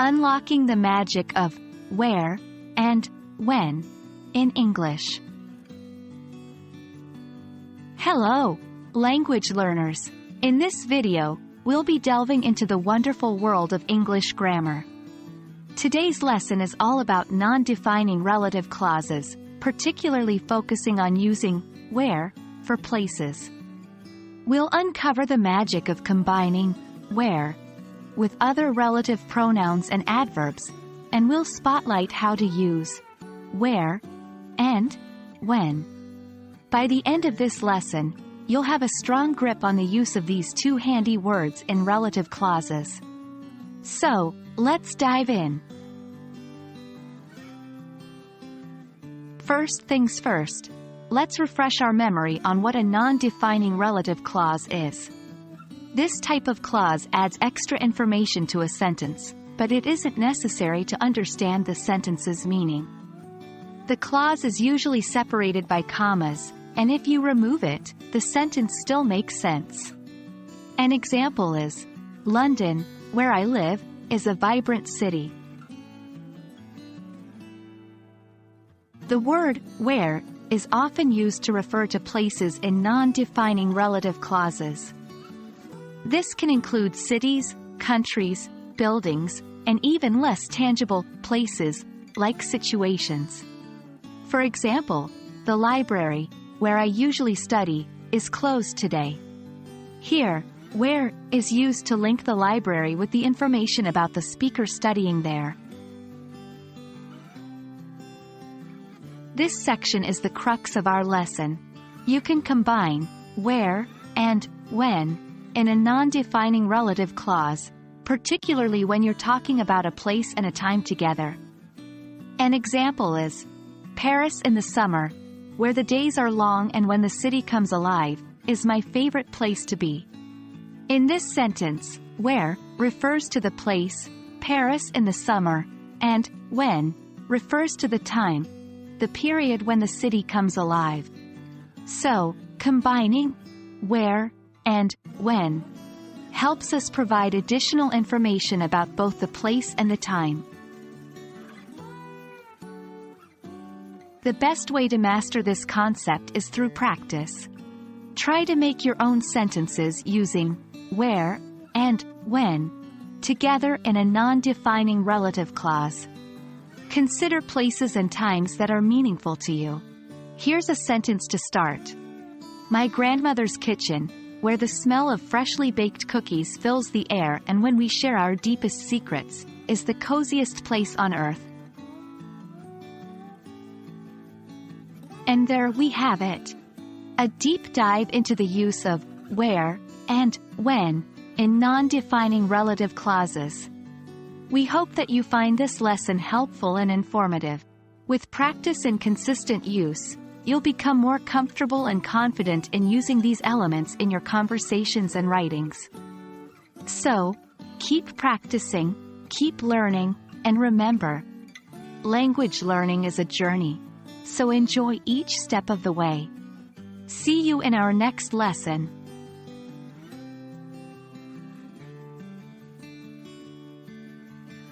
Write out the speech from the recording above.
Unlocking the magic of where and when in English. Hello, language learners. In this video, we'll be delving into the wonderful world of English grammar. Today's lesson is all about non-defining relative clauses, particularly focusing on using where for places. We'll uncover the magic of combining where with other relative pronouns and adverbs, and we'll spotlight how to use where and when. By the end of this lesson, you'll have a strong grip on the use of these two handy words in relative clauses. So, let's dive in. First things first, let's refresh our memory on what a non-defining relative clause is. This type of clause adds extra information to a sentence, but it isn't necessary to understand the sentence's meaning. The clause is usually separated by commas, and if you remove it, the sentence still makes sense. An example is, London, where I live, is a vibrant city. The word where is often used to refer to places in non-defining relative clauses. This can include cities, countries, buildings, and even less tangible places, like situations. For example, the library, where I usually study, is closed today. Here, where is used to link the library with the information about the speaker studying there. This section is the crux of our lesson. You can combine where and when in a non-defining relative clause, particularly when you're talking about a place and a time together. An example is, Paris in the summer, where the days are long and when the city comes alive, is my favorite place to be. In this sentence, where refers to the place, Paris in the summer, and when refers to the time, the period when the city comes alive. So, combining where and when helps us provide additional information about both the place and the time. The best way to master this concept is through practice. Try to make your own sentences using where and when together in a non-defining relative clause. Consider places and times that are meaningful to you. Here's a sentence to start. My grandmother's kitchen, where the smell of freshly baked cookies fills the air and when we share our deepest secrets, is the coziest place on earth. And there we have it. A deep dive into the use of where and when in non-defining relative clauses. We hope that you find this lesson helpful and informative. With practice and consistent use, you'll become more comfortable and confident in using these elements in your conversations and writings. So, keep practicing, keep learning, and remember, language learning is a journey, so enjoy each step of the way. See you in our next lesson.